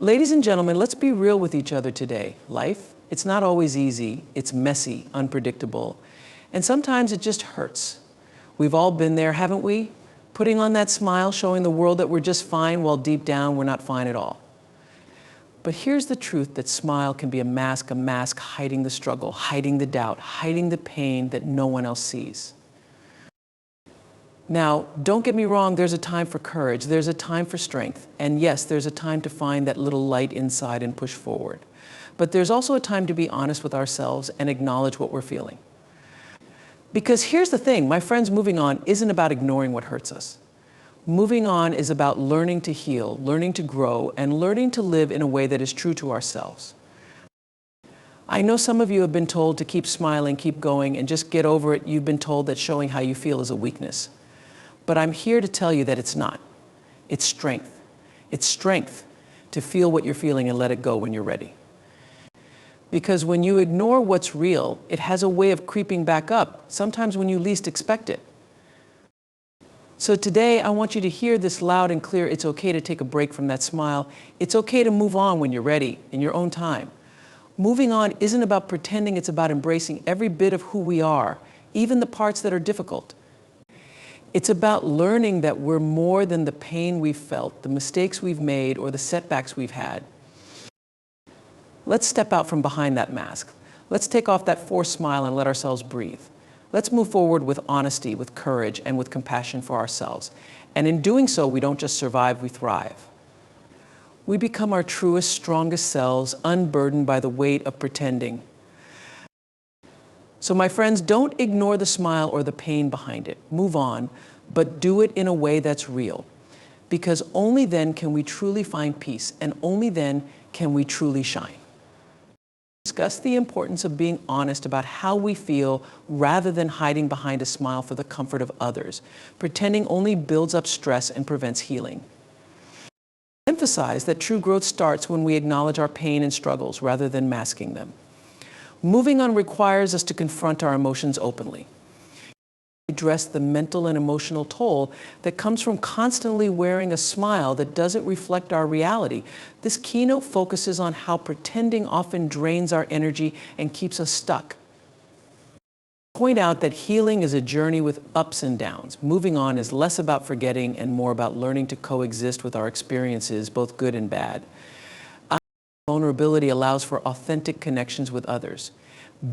Ladies and gentlemen, let's be real with each other today. Life, it's not always easy, it's messy, unpredictable, and sometimes it just hurts. We've all been there, haven't we? Putting on that smile, showing the world that we're just fine while deep down we're not fine at all. But here's the truth, that smile can be a mask hiding the struggle, hiding the doubt, hiding the pain that no one else sees. Now, don't get me wrong, there's a time for courage, there's a time for strength, and yes, there's a time to find that little light inside and push forward. But there's also a time to be honest with ourselves and acknowledge what we're feeling. Because here's the thing, my friends, moving on isn't about ignoring what hurts us. Moving on is about learning to heal, learning to grow, and learning to live in a way that is true to ourselves. I know some of you have been told to keep smiling, keep going, and just get over it. You've been told that showing how you feel is a weakness. But I'm here to tell you that it's not. It's strength. It's strength to feel what you're feeling and let it go when you're ready. Because when you ignore what's real, it has a way of creeping back up, sometimes when you least expect it. So today, I want you to hear this loud and clear. It's okay to take a break from that smile. It's okay to move on when you're ready, in your own time. Moving on isn't about pretending, it's about embracing every bit of who we are, even the parts that are difficult. It's about learning that we're more than the pain we've felt, the mistakes we've made, or the setbacks we've had. Let's step out from behind that mask. Let's take off that forced smile and let ourselves breathe. Let's move forward with honesty, with courage, and with compassion for ourselves. And in doing so, we don't just survive, we thrive. We become our truest, strongest selves, unburdened by the weight of pretending. So my friends, don't ignore the smile or the pain behind it. Move on, but do it in a way that's real. Because only then can we truly find peace, and only then can we truly shine. Discuss the importance of being honest about how we feel rather than hiding behind a smile for the comfort of others. Pretending only builds up stress and prevents healing. Emphasize that true growth starts when we acknowledge our pain and struggles rather than masking them. Moving on requires us to confront our emotions openly. Address the mental and emotional toll that comes from constantly wearing a smile that doesn't reflect our reality. This keynote focuses on how pretending often drains our energy and keeps us stuck. Point out that healing is a journey with ups and downs. Moving on is less about forgetting and more about learning to coexist with our experiences, both good and bad. Vulnerability allows for authentic connections with others.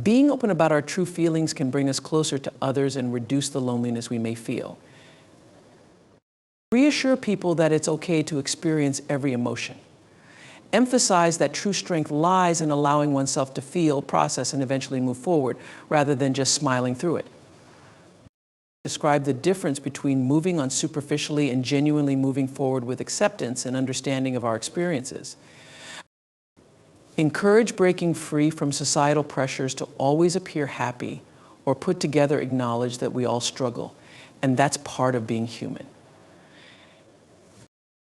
Being open about our true feelings can bring us closer to others and reduce the loneliness we may feel. Reassure people that it's okay to experience every emotion. Emphasize that true strength lies in allowing oneself to feel, process, and eventually move forward, rather than just smiling through it. Describe the difference between moving on superficially and genuinely moving forward with acceptance and understanding of our experiences. Encourage breaking free from societal pressures to always appear happy, or put together acknowledge that we all struggle, and that's part of being human.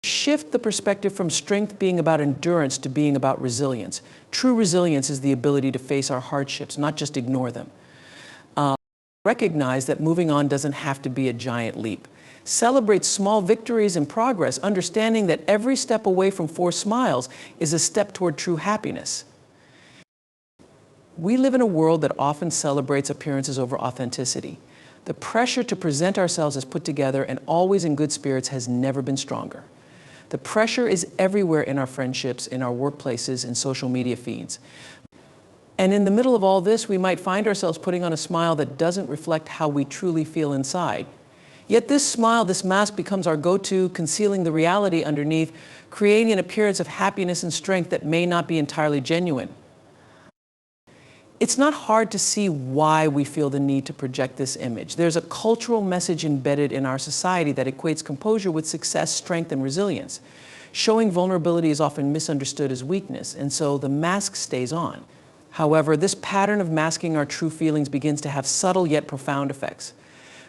Shift the perspective from strength being about endurance to being about resilience. True resilience is the ability to face our hardships, not just ignore them. Recognize that moving on doesn't have to be a giant leap. Celebrate small victories and progress, understanding that every step away from forced smiles is a step toward true happiness. We live in a world that often celebrates appearances over authenticity. The pressure to present ourselves as put together and always in good spirits has never been stronger. The pressure is everywhere in our friendships, in our workplaces, in social media feeds. And in the middle of all this, we might find ourselves putting on a smile that doesn't reflect how we truly feel inside. Yet this smile, this mask becomes our go-to, concealing the reality underneath, creating an appearance of happiness and strength that may not be entirely genuine. It's not hard to see why we feel the need to project this image. There's a cultural message embedded in our society that equates composure with success, strength, and resilience. Showing vulnerability is often misunderstood as weakness, and so the mask stays on. However, this pattern of masking our true feelings begins to have subtle yet profound effects.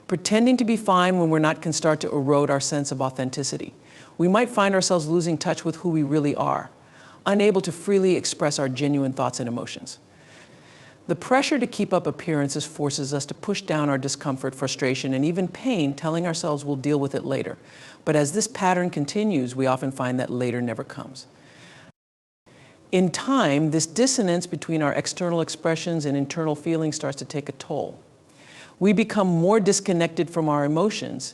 Pretending to be fine when we're not can start to erode our sense of authenticity. We might find ourselves losing touch with who we really are, unable to freely express our genuine thoughts and emotions. The pressure to keep up appearances forces us to push down our discomfort, frustration, and even pain, telling ourselves we'll deal with it later. But as this pattern continues, we often find that later never comes. In time, this dissonance between our external expressions and internal feelings starts to take a toll. We become more disconnected from our emotions,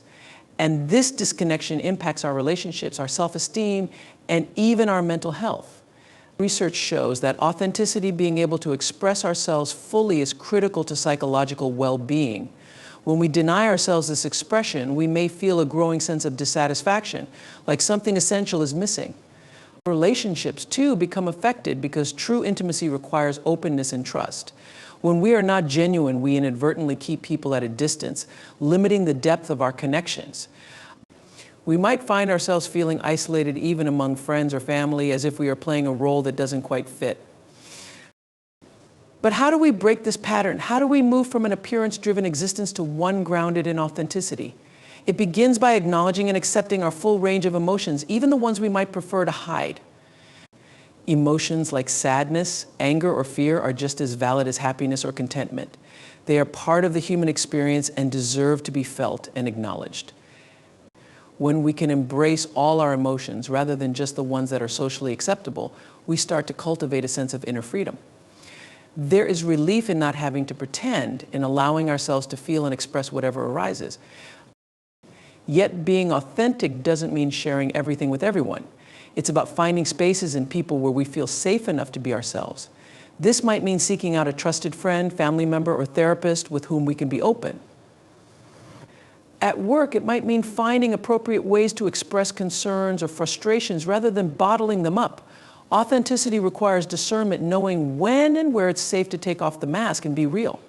and this disconnection impacts our relationships, our self-esteem, and even our mental health. Research shows that authenticity, being able to express ourselves fully, is critical to psychological well-being. When we deny ourselves this expression, we may feel a growing sense of dissatisfaction, like something essential is missing. Relationships, too, become affected because true intimacy requires openness and trust. When we are not genuine, we inadvertently keep people at a distance, limiting the depth of our connections. We might find ourselves feeling isolated even among friends or family, as if we are playing a role that doesn't quite fit. But how do we break this pattern? How do we move from an appearance-driven existence to one grounded in authenticity? It begins by acknowledging and accepting our full range of emotions, even the ones we might prefer to hide. Emotions like sadness, anger, or fear are just as valid as happiness or contentment. They are part of the human experience and deserve to be felt and acknowledged. When we can embrace all our emotions rather than just the ones that are socially acceptable, we start to cultivate a sense of inner freedom. There is relief in not having to pretend, in allowing ourselves to feel and express whatever arises. Yet being authentic doesn't mean sharing everything with everyone. It's about finding spaces and people where we feel safe enough to be ourselves. This might mean seeking out a trusted friend, family member, or therapist with whom we can be open. At work, it might mean finding appropriate ways to express concerns or frustrations rather than bottling them up. Authenticity requires discernment, knowing when and where it's safe to take off the mask and be real.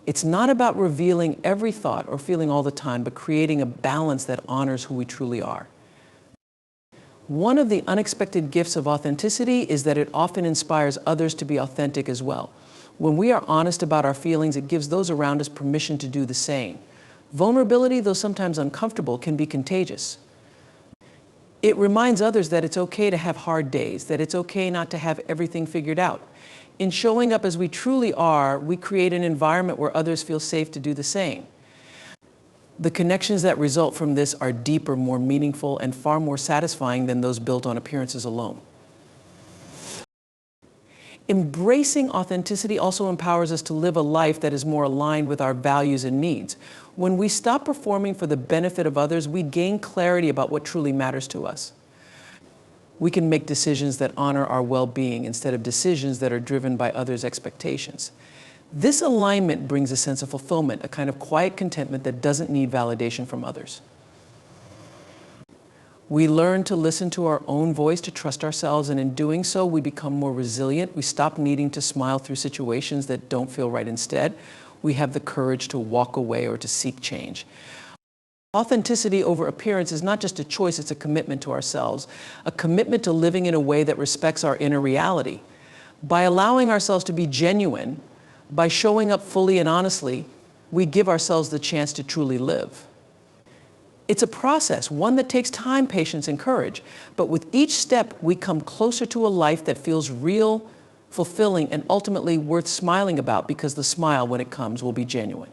It's not about revealing every thought or feeling all the time, but creating a balance that honors who we truly are. One of the unexpected gifts of authenticity is that it often inspires others to be authentic as well. When we are honest about our feelings, it gives those around us permission to do the same. Vulnerability, though sometimes uncomfortable, can be contagious. It reminds others that it's okay to have hard days, that it's okay not to have everything figured out. In showing up as we truly are, we create an environment where others feel safe to do the same. The connections that result from this are deeper, more meaningful, and far more satisfying than those built on appearances alone. Embracing authenticity also empowers us to live a life that is more aligned with our values and needs. When we stop performing for the benefit of others, we gain clarity about what truly matters to us. We can make decisions that honor our well-being instead of decisions that are driven by others' expectations. This alignment brings a sense of fulfillment, a kind of quiet contentment that doesn't need validation from others. We learn to listen to our own voice, to trust ourselves, and in doing so, we become more resilient. We stop needing to smile through situations that don't feel right. Instead, we have the courage to walk away or to seek change. Authenticity over appearance is not just a choice, it's a commitment to ourselves, a commitment to living in a way that respects our inner reality. By allowing ourselves to be genuine, by showing up fully and honestly, we give ourselves the chance to truly live. It's a process, one that takes time, patience, and courage. But with each step, we come closer to a life that feels real, fulfilling, and ultimately worth smiling about, because the smile, when it comes, will be genuine.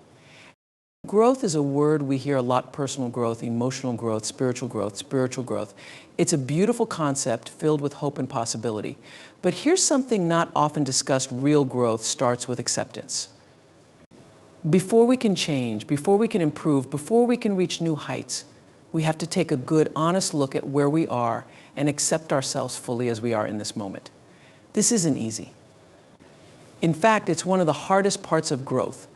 Growth is a word we hear a lot: personal growth, emotional growth, spiritual growth, spiritual growth. It's a beautiful concept filled with hope and possibility. But here's something not often discussed: real growth starts with acceptance. Before we can change, before we can improve, before we can reach new heights, we have to take a good, honest look at where we are and accept ourselves fully as we are in this moment. This isn't easy. In fact, it's one of the hardest parts of growth.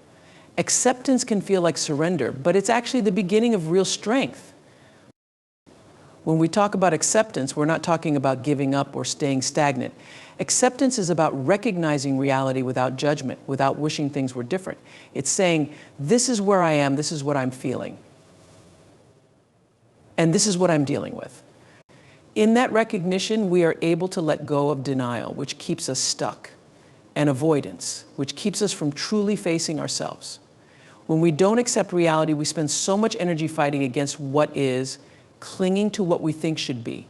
Acceptance can feel like surrender, but it's actually the beginning of real strength. When we talk about acceptance, we're not talking about giving up or staying stagnant. Acceptance is about recognizing reality without judgment, without wishing things were different. It's saying, this is where I am, this is what I'm feeling, and this is what I'm dealing with. In that recognition, we are able to let go of denial, which keeps us stuck, and avoidance, which keeps us from truly facing ourselves. When we don't accept reality, we spend so much energy fighting against what is, clinging to what we think should be.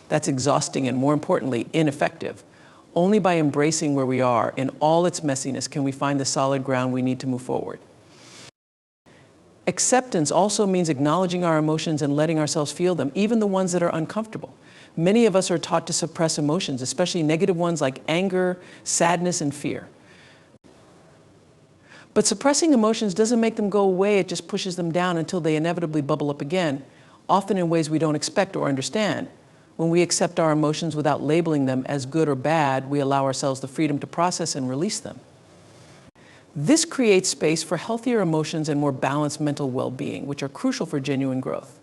That's exhausting and, more importantly, ineffective. Only by embracing where we are in all its messiness can we find the solid ground we need to move forward. Acceptance also means acknowledging our emotions and letting ourselves feel them, even the ones that are uncomfortable. Many of us are taught to suppress emotions, especially negative ones like anger, sadness, and fear. But suppressing emotions doesn't make them go away, it just pushes them down until they inevitably bubble up again, often in ways we don't expect or understand. When we accept our emotions without labeling them as good or bad, we allow ourselves the freedom to process and release them. This creates space for healthier emotions and more balanced mental well-being, which are crucial for genuine growth.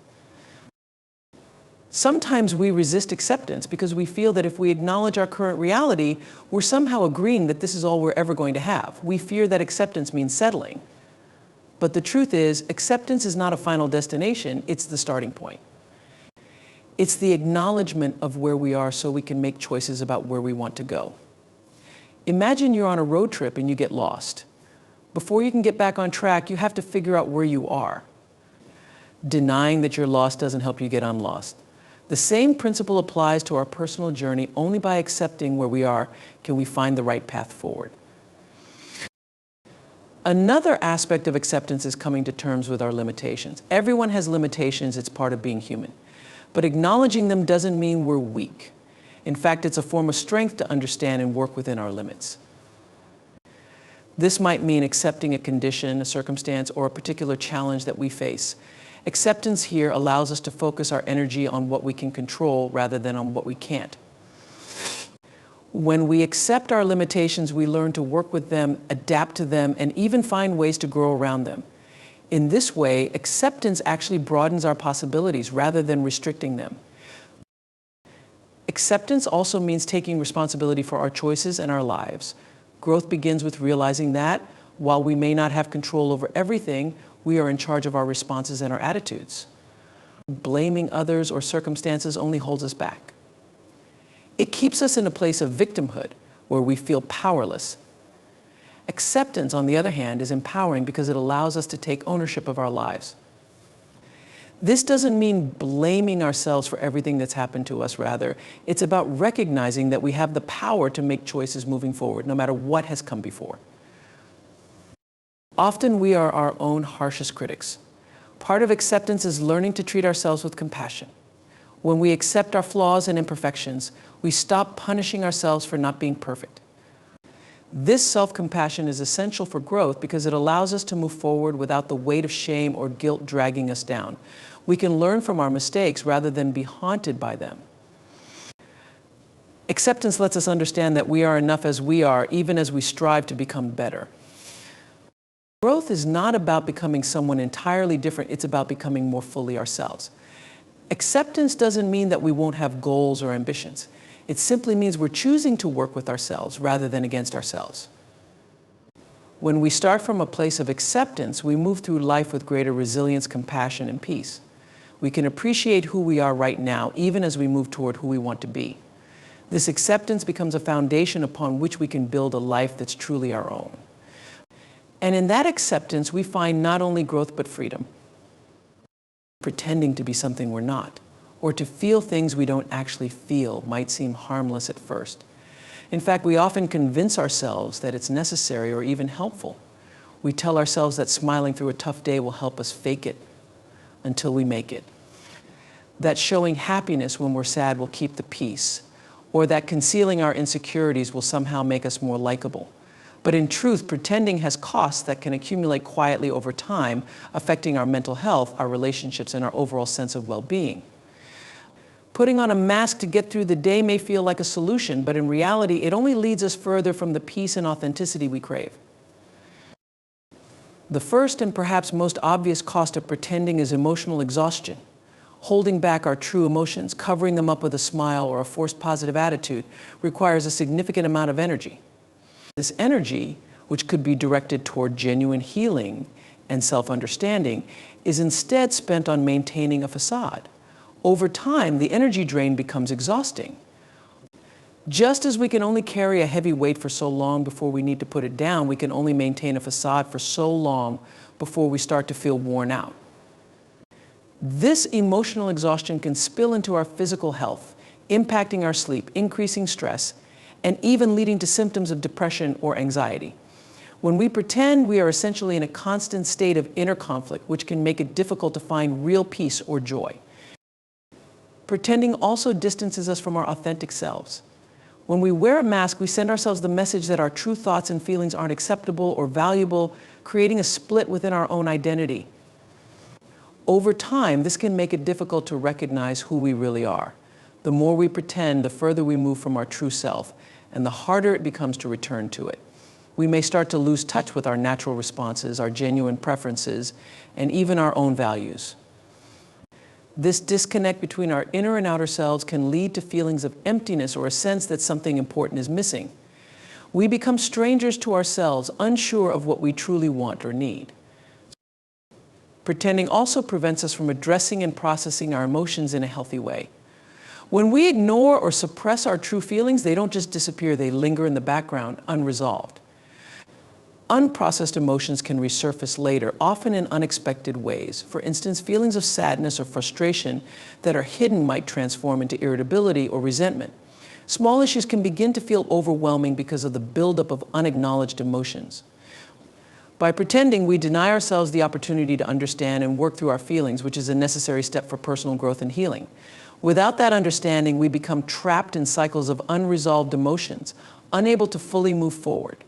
Sometimes we resist acceptance because we feel that if we acknowledge our current reality, we're somehow agreeing that this is all we're ever going to have. We fear that acceptance means settling. But the truth is, acceptance is not a final destination, it's the starting point. It's the acknowledgement of where we are so we can make choices about where we want to go. Imagine you're on a road trip and you get lost. Before you can get back on track, you have to figure out where you are. Denying that you're lost doesn't help you get unlost. The same principle applies to our personal journey. Only by accepting where we are can we find the right path forward. Another aspect of acceptance is coming to terms with our limitations. Everyone has limitations, it's part of being human. But acknowledging them doesn't mean we're weak. In fact, it's a form of strength to understand and work within our limits. This might mean accepting a condition, a circumstance, or a particular challenge that we face. Acceptance here allows us to focus our energy on what we can control rather than on what we can't. When we accept our limitations, we learn to work with them, adapt to them, and even find ways to grow around them. In this way, acceptance actually broadens our possibilities rather than restricting them. Acceptance also means taking responsibility for our choices and our lives. Growth begins with realizing that, while we may not have control over everything, we are in charge of our responses and our attitudes. Blaming others or circumstances only holds us back. It keeps us in a place of victimhood where we feel powerless. Acceptance, on the other hand, is empowering because it allows us to take ownership of our lives. This doesn't mean blaming ourselves for everything that's happened to us. Rather, it's about recognizing that we have the power to make choices moving forward, no matter what has come before. Often we are our own harshest critics. Part of acceptance is learning to treat ourselves with compassion. When we accept our flaws and imperfections, we stop punishing ourselves for not being perfect. This self-compassion is essential for growth because it allows us to move forward without the weight of shame or guilt dragging us down. We can learn from our mistakes rather than be haunted by them. Acceptance lets us understand that we are enough as we are, even as we strive to become better. Growth is not about becoming someone entirely different, it's about becoming more fully ourselves. Acceptance doesn't mean that we won't have goals or ambitions. It simply means we're choosing to work with ourselves rather than against ourselves. When we start from a place of acceptance, we move through life with greater resilience, compassion, and peace. We can appreciate who we are right now, even as we move toward who we want to be. This acceptance becomes a foundation upon which we can build a life that's truly our own. And in that acceptance, we find not only growth but freedom. Pretending to be something we're not, or to feel things we don't actually feel, might seem harmless at first. In fact, we often convince ourselves that it's necessary or even helpful. We tell ourselves that smiling through a tough day will help us fake it until we make it. That showing happiness when we're sad will keep the peace, or that concealing our insecurities will somehow make us more likable. But in truth, pretending has costs that can accumulate quietly over time, affecting our mental health, our relationships, and our overall sense of well-being. Putting on a mask to get through the day may feel like a solution, but in reality, it only leads us further from the peace and authenticity we crave. The first and perhaps most obvious cost of pretending is emotional exhaustion. Holding back our true emotions, covering them up with a smile or a forced positive attitude, requires a significant amount of energy. This energy, which could be directed toward genuine healing and self-understanding, is instead spent on maintaining a facade. Over time, the energy drain becomes exhausting. Just as we can only carry a heavy weight for so long before we need to put it down, we can only maintain a facade for so long before we start to feel worn out. This emotional exhaustion can spill into our physical health, impacting our sleep, increasing stress, and even leading to symptoms of depression or anxiety. When we pretend, we are essentially in a constant state of inner conflict, which can make it difficult to find real peace or joy. Pretending also distances us from our authentic selves. When we wear a mask, we send ourselves the message that our true thoughts and feelings aren't acceptable or valuable, creating a split within our own identity. Over time, this can make it difficult to recognize who we really are. The more we pretend, the further we move from our true self, and the harder it becomes to return to it. We may start to lose touch with our natural responses, our genuine preferences, and even our own values. This disconnect between our inner and outer selves can lead to feelings of emptiness or a sense that something important is missing. We become strangers to ourselves, unsure of what we truly want or need. Pretending also prevents us from addressing and processing our emotions in a healthy way. When we ignore or suppress our true feelings, they don't just disappear, they linger in the background, unresolved. Unprocessed emotions can resurface later, often in unexpected ways. For instance, feelings of sadness or frustration that are hidden might transform into irritability or resentment. Small issues can begin to feel overwhelming because of the buildup of unacknowledged emotions. By pretending, we deny ourselves the opportunity to understand and work through our feelings, which is a necessary step for personal growth and healing. Without that understanding, we become trapped in cycles of unresolved emotions, unable to fully move forward.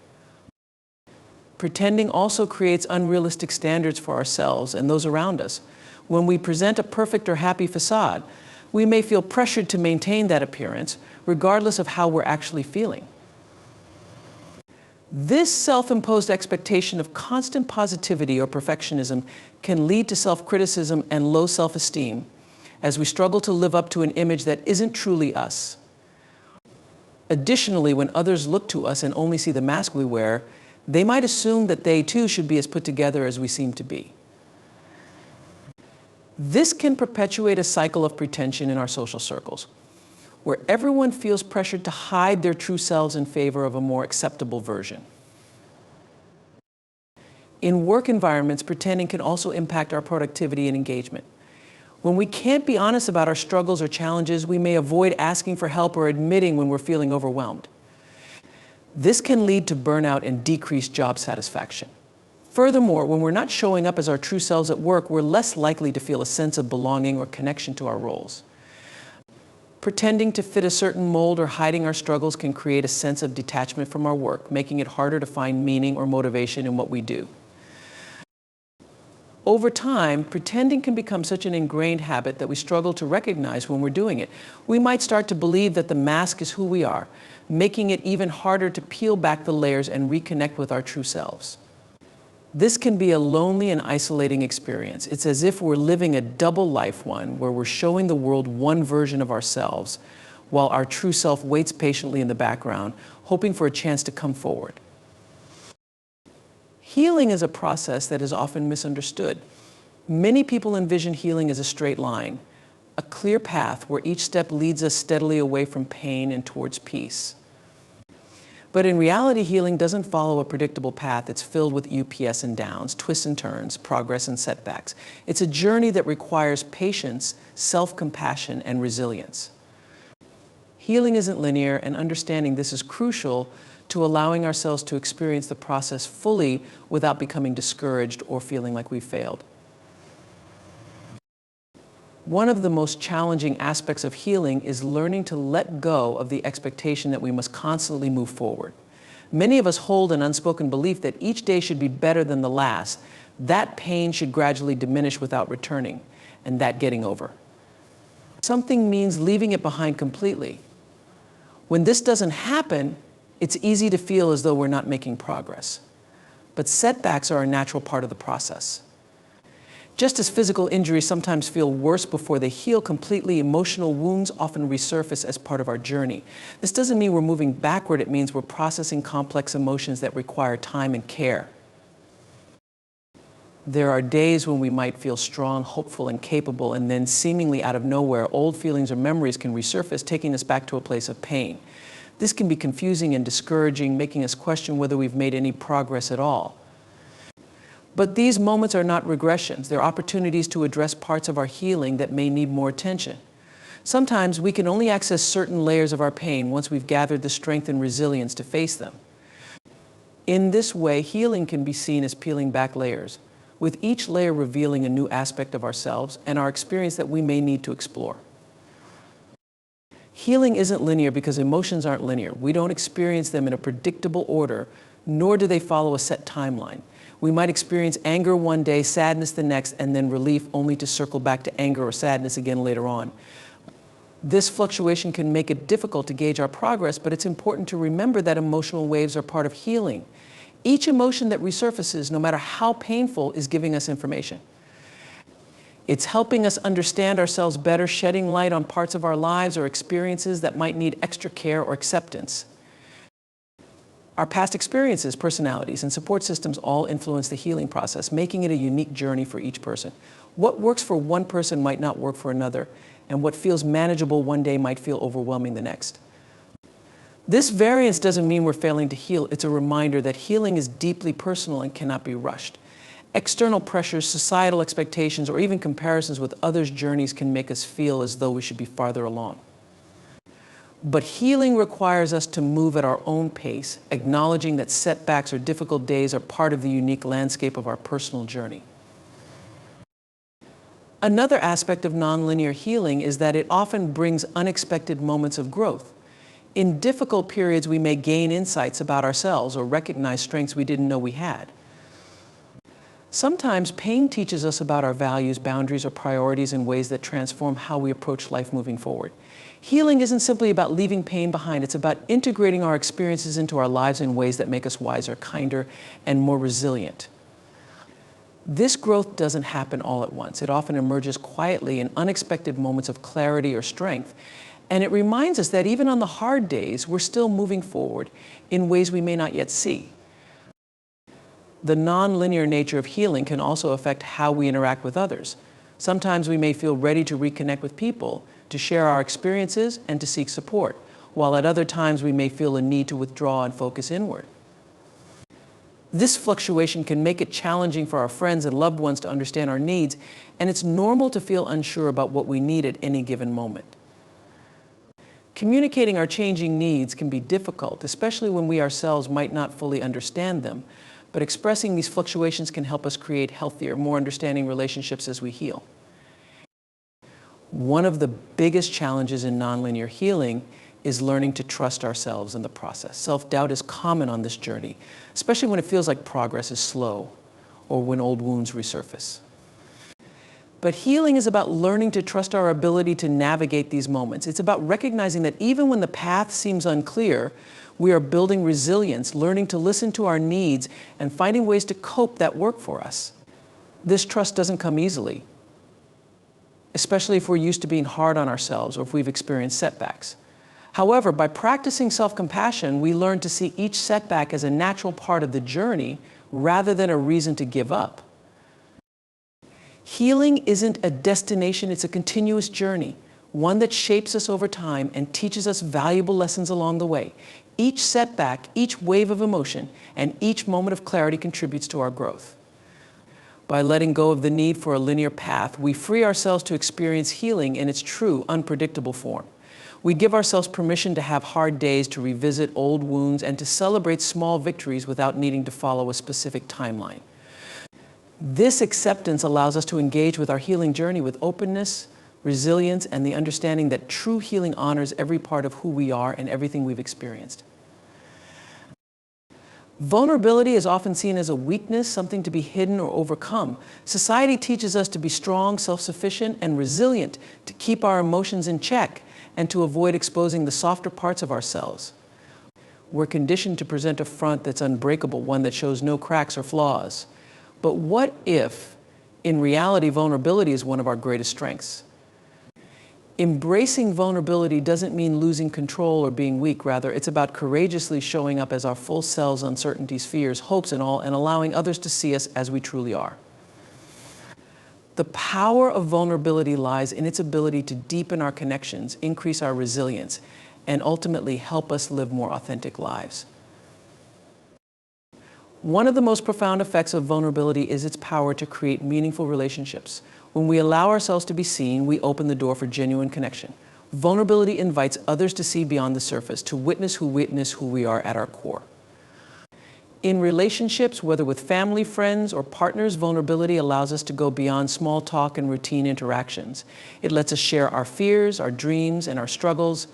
Pretending also creates unrealistic standards for ourselves and those around us. When we present a perfect or happy facade, we may feel pressured to maintain that appearance, regardless of how we're actually feeling. This self-imposed expectation of constant positivity or perfectionism can lead to self-criticism and low self-esteem as we struggle to live up to an image that isn't truly us. Additionally, when others look to us and only see the mask we wear, they might assume that they too should be as put together as we seem to be. This can perpetuate a cycle of pretension in our social circles, where everyone feels pressured to hide their true selves in favor of a more acceptable version. In work environments, pretending can also impact our productivity and engagement. When we can't be honest about our struggles or challenges, we may avoid asking for help or admitting when we're feeling overwhelmed. This can lead to burnout and decreased job satisfaction. Furthermore, when we're not showing up as our true selves at work, we're less likely to feel a sense of belonging or connection to our roles. Pretending to fit a certain mold or hiding our struggles can create a sense of detachment from our work, making it harder to find meaning or motivation in what we do. Over time, pretending can become such an ingrained habit that we struggle to recognize when we're doing it. We might start to believe that the mask is who we are, making it even harder to peel back the layers and reconnect with our true selves. This can be a lonely and isolating experience. It's as if we're living a double life, one where we're showing the world one version of ourselves, while our true self waits patiently in the background, hoping for a chance to come forward. Healing is a process that is often misunderstood. Many people envision healing as a straight line, a clear path where each step leads us steadily away from pain and towards peace. But in reality, healing doesn't follow a predictable path. It's filled with ups and downs, twists and turns, progress and setbacks. It's a journey that requires patience, self-compassion, and resilience. Healing isn't linear, and understanding this is crucial to allowing ourselves to experience the process fully without becoming discouraged or feeling like we've failed. One of the most challenging aspects of healing is learning to let go of the expectation that we must constantly move forward. Many of us hold an unspoken belief that each day should be better than the last. That pain should gradually diminish without returning, and that getting over. Something means leaving it behind completely. When this doesn't happen, it's easy to feel as though we're not making progress. But setbacks are a natural part of the process. Just as physical injuries sometimes feel worse before they heal completely, emotional wounds often resurface as part of our journey. This doesn't mean we're moving backward, it means we're processing complex emotions that require time and care. There are days when we might feel strong, hopeful, and capable, and then seemingly out of nowhere, old feelings or memories can resurface, taking us back to a place of pain. This can be confusing and discouraging, making us question whether we've made any progress at all. But these moments are not regressions. They're opportunities to address parts of our healing that may need more attention. Sometimes we can only access certain layers of our pain once we've gathered the strength and resilience to face them. In this way, healing can be seen as peeling back layers, with each layer revealing a new aspect of ourselves and our experience that we may need to explore. Healing isn't linear because emotions aren't linear. We don't experience them in a predictable order, nor do they follow a set timeline. We might experience anger one day, sadness the next, and then relief only to circle back to anger or sadness again later on. This fluctuation can make it difficult to gauge our progress, but it's important to remember that emotional waves are part of healing. Each emotion that resurfaces, no matter how painful, is giving us information. It's helping us understand ourselves better, shedding light on parts of our lives or experiences that might need extra care or acceptance. Our past experiences, personalities, and support systems all influence the healing process, making it a unique journey for each person. What works for one person might not work for another, and what feels manageable one day might feel overwhelming the next. This variance doesn't mean we're failing to heal. It's a reminder that healing is deeply personal and cannot be rushed. External pressures, societal expectations, or even comparisons with others' journeys can make us feel as though we should be farther along. But healing requires us to move at our own pace, acknowledging that setbacks or difficult days are part of the unique landscape of our personal journey. Another aspect of nonlinear healing is that it often brings unexpected moments of growth. In difficult periods, we may gain insights about ourselves or recognize strengths we didn't know we had. Sometimes pain teaches us about our values, boundaries, or priorities in ways that transform how we approach life moving forward. Healing isn't simply about leaving pain behind. It's about integrating our experiences into our lives in ways that make us wiser, kinder, and more resilient. This growth doesn't happen all at once. It often emerges quietly in unexpected moments of clarity or strength. And it reminds us that even on the hard days, we're still moving forward in ways we may not yet see. The non-linear nature of healing can also affect how we interact with others. Sometimes we may feel ready to reconnect with people, to share our experiences, and to seek support, while at other times we may feel a need to withdraw and focus inward. This fluctuation can make it challenging for our friends and loved ones to understand our needs, and it's normal to feel unsure about what we need at any given moment. Communicating our changing needs can be difficult, especially when we ourselves might not fully understand them, but expressing these fluctuations can help us create healthier, more understanding relationships as we heal. One of the biggest challenges in nonlinear healing is learning to trust ourselves in the process. Self-doubt is common on this journey, especially when it feels like progress is slow or when old wounds resurface. But healing is about learning to trust our ability to navigate these moments. It's about recognizing that even when the path seems unclear, we are building resilience, learning to listen to our needs, and finding ways to cope that work for us. This trust doesn't come easily, especially if we're used to being hard on ourselves or if we've experienced setbacks. However, by practicing self-compassion, we learn to see each setback as a natural part of the journey rather than a reason to give up. Healing isn't a destination, it's a continuous journey, one that shapes us over time and teaches us valuable lessons along the way. Each setback, each wave of emotion, and each moment of clarity contributes to our growth. By letting go of the need for a linear path, we free ourselves to experience healing in its true, unpredictable form. We give ourselves permission to have hard days, to revisit old wounds, and to celebrate small victories without needing to follow a specific timeline. This acceptance allows us to engage with our healing journey with openness, resilience, and the understanding that true healing honors every part of who we are and everything we've experienced. Vulnerability is often seen as a weakness, something to be hidden or overcome. Society teaches us to be strong, self-sufficient, and resilient, to keep our emotions in check, and to avoid exposing the softer parts of ourselves. We're conditioned to present a front that's unbreakable, one that shows no cracks or flaws. But what if, in reality, vulnerability is one of our greatest strengths? Embracing vulnerability doesn't mean losing control or being weak. Rather, it's about courageously showing up as our full selves, uncertainties, fears, hopes, and all, and allowing others to see us as we truly are. The power of vulnerability lies in its ability to deepen our connections, increase our resilience, and ultimately help us live more authentic lives. One of the most profound effects of vulnerability is its power to create meaningful relationships. When we allow ourselves to be seen, we open the door for genuine connection. Vulnerability invites others to see beyond the surface, to witness who we are at our core. In relationships, whether with family, friends, or partners, vulnerability allows us to go beyond small talk and routine interactions. It lets us share our fears, our dreams, and our struggles.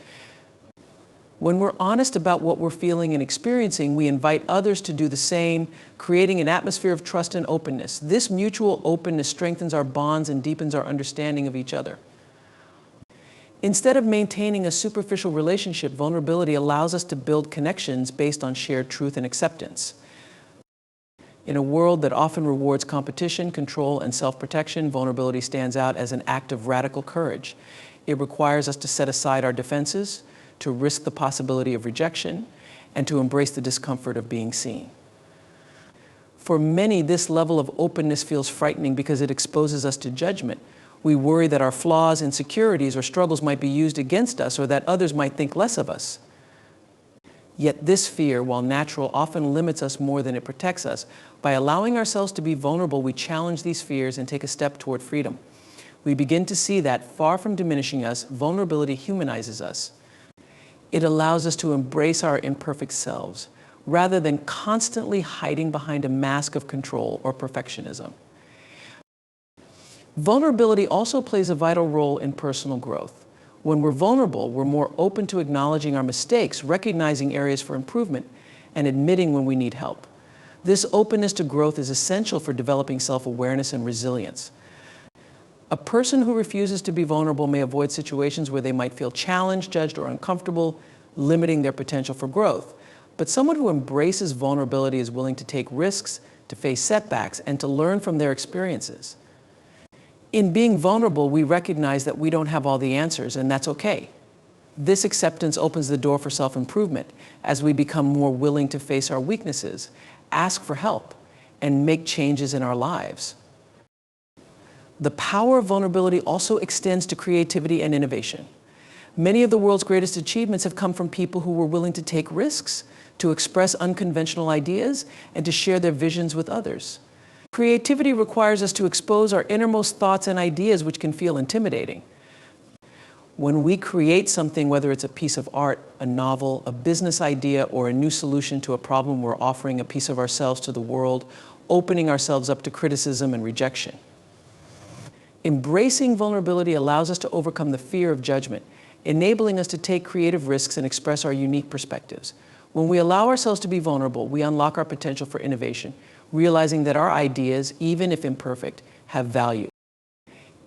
When we're honest about what we're feeling and experiencing, we invite others to do the same, creating an atmosphere of trust and openness. This mutual openness strengthens our bonds and deepens our understanding of each other. Instead of maintaining a superficial relationship, vulnerability allows us to build connections based on shared truth and acceptance. In a world that often rewards competition, control, and self-protection, vulnerability stands out as an act of radical courage. It requires us to set aside our defenses, to risk the possibility of rejection, and to embrace the discomfort of being seen. For many, this level of openness feels frightening because it exposes us to judgment. We worry that our flaws, insecurities, or struggles might be used against us or that others might think less of us. Yet this fear, while natural, often limits us more than it protects us. By allowing ourselves to be vulnerable, we challenge these fears and take a step toward freedom. We begin to see that, far from diminishing us, vulnerability humanizes us. It allows us to embrace our imperfect selves, rather than constantly hiding behind a mask of control or perfectionism. Vulnerability also plays a vital role in personal growth. When we're vulnerable, we're more open to acknowledging our mistakes, recognizing areas for improvement, and admitting when we need help. This openness to growth is essential for developing self-awareness and resilience. A person who refuses to be vulnerable may avoid situations where they might feel challenged, judged, or uncomfortable, limiting their potential for growth. But someone who embraces vulnerability is willing to take risks, to face setbacks, and to learn from their experiences. In being vulnerable, we recognize that we don't have all the answers, and that's okay. This acceptance opens the door for self-improvement as we become more willing to face our weaknesses, ask for help, and make changes in our lives. The power of vulnerability also extends to creativity and innovation. Many of the world's greatest achievements have come from people who were willing to take risks, to express unconventional ideas, and to share their visions with others. Creativity requires us to expose our innermost thoughts and ideas, which can feel intimidating. When we create something, whether it's a piece of art, a novel, a business idea, or a new solution to a problem, we're offering a piece of ourselves to the world, opening ourselves up to criticism and rejection. Embracing vulnerability allows us to overcome the fear of judgment, enabling us to take creative risks and express our unique perspectives. When we allow ourselves to be vulnerable, we unlock our potential for innovation, realizing that our ideas, even if imperfect, have value.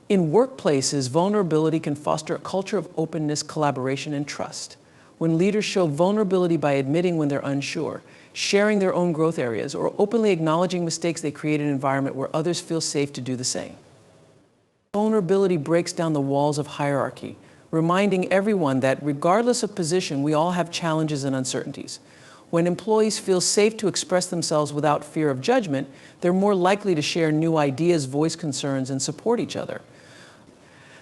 In workplaces, vulnerability can foster a culture of openness, collaboration, and trust. When leaders show vulnerability by admitting when they're unsure, sharing their own growth areas, or openly acknowledging mistakes, they create an environment where others feel safe to do the same. Vulnerability breaks down the walls of hierarchy, reminding everyone that regardless of position, we all have challenges and uncertainties. When employees feel safe to express themselves without fear of judgment, they're more likely to share new ideas, voice concerns, and support each other.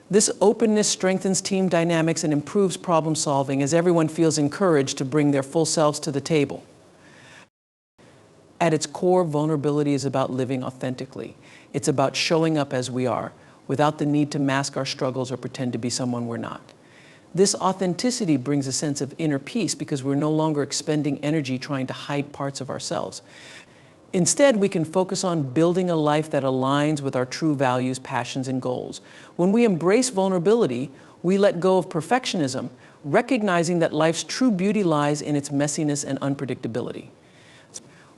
This openness strengthens team dynamics and improves problem solving as everyone feels encouraged to bring their full selves to the table. At its core, vulnerability is about living authentically. It's about showing up as we are, without the need to mask our struggles or pretend to be someone we're not. This authenticity brings a sense of inner peace because we're no longer expending energy trying to hide parts of ourselves. Instead, we can focus on building a life that aligns with our true values, passions, and goals. When we embrace vulnerability, we let go of perfectionism, recognizing that life's true beauty lies in its messiness and unpredictability.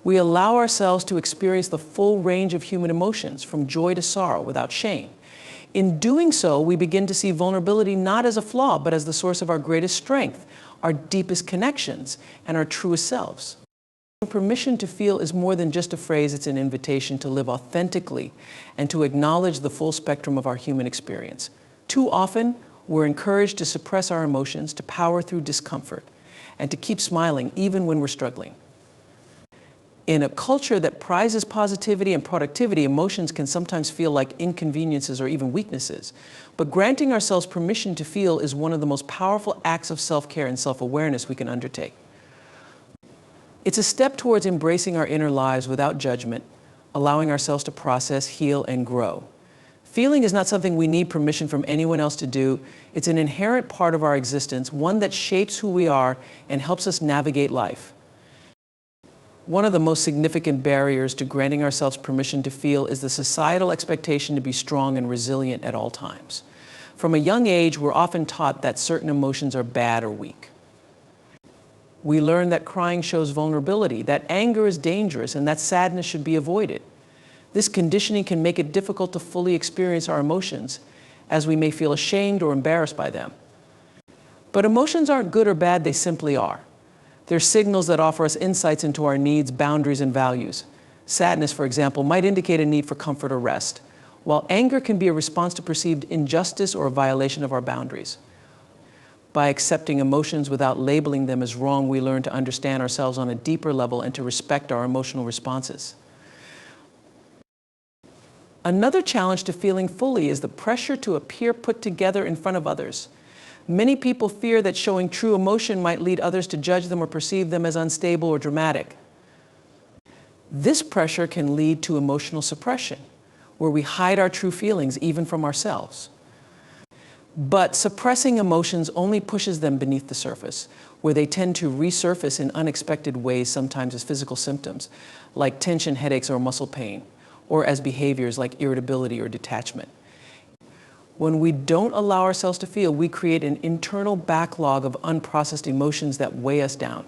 We allow ourselves to experience the full range of human emotions, from joy to sorrow, without shame. In doing so, we begin to see vulnerability not as a flaw, but as the source of our greatest strength, our deepest connections, and our truest selves. Permission to feel is more than just a phrase, it's an invitation to live authentically and to acknowledge the full spectrum of our human experience. Too often, we're encouraged to suppress our emotions, to power through discomfort, and to keep smiling even when we're struggling. In a culture that prizes positivity and productivity, emotions can sometimes feel like inconveniences or even weaknesses. But granting ourselves permission to feel is one of the most powerful acts of self-care and self-awareness we can undertake. It's a step towards embracing our inner lives without judgment, allowing ourselves to process, heal, and grow. Feeling is not something we need permission from anyone else to do. It's an inherent part of our existence, one that shapes who we are and helps us navigate life. One of the most significant barriers to granting ourselves permission to feel is the societal expectation to be strong and resilient at all times. From a young age, we're often taught that certain emotions are bad or weak. We learn that crying shows vulnerability, that anger is dangerous, and that sadness should be avoided. This conditioning can make it difficult to fully experience our emotions, as we may feel ashamed or embarrassed by them. But emotions aren't good or bad, they simply are. They're signals that offer us insights into our needs, boundaries, and values. Sadness, for example, might indicate a need for comfort or rest, while anger can be a response to perceived injustice or a violation of our boundaries. By accepting emotions without labeling them as wrong, we learn to understand ourselves on a deeper level and to respect our emotional responses. Another challenge to feeling fully is the pressure to appear put together in front of others. Many people fear that showing true emotion might lead others to judge them or perceive them as unstable or dramatic. This pressure can lead to emotional suppression, where we hide our true feelings even from ourselves. But suppressing emotions only pushes them beneath the surface, where they tend to resurface in unexpected ways, sometimes as physical symptoms, like tension, headaches, or muscle pain, or as behaviors like irritability or detachment. When we don't allow ourselves to feel, we create an internal backlog of unprocessed emotions that weigh us down.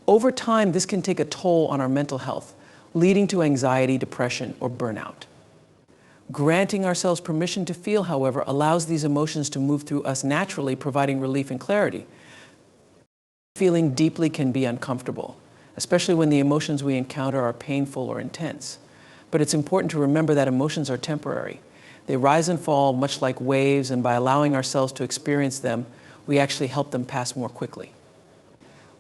Over time, this can take a toll on our mental health, leading to anxiety, depression, or burnout. Granting ourselves permission to feel, however, allows these emotions to move through us naturally, providing relief and clarity. Feeling deeply can be uncomfortable, especially when the emotions we encounter are painful or intense. But it's important to remember that emotions are temporary. They rise and fall much like waves, and by allowing ourselves to experience them, we actually help them pass more quickly.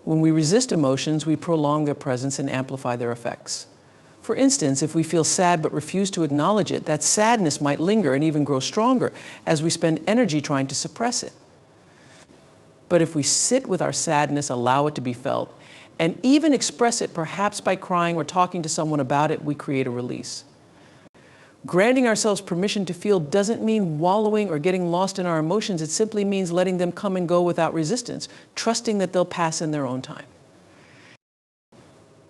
When we resist emotions, we prolong their presence and amplify their effects. For instance, if we feel sad but refuse to acknowledge it, that sadness might linger and even grow stronger as we spend energy trying to suppress it. But if we sit with our sadness, allow it to be felt, and even express it, perhaps by crying or talking to someone about it, we create a release. Granting ourselves permission to feel doesn't mean wallowing or getting lost in our emotions. It simply means letting them come and go without resistance, trusting that they'll pass in their own time.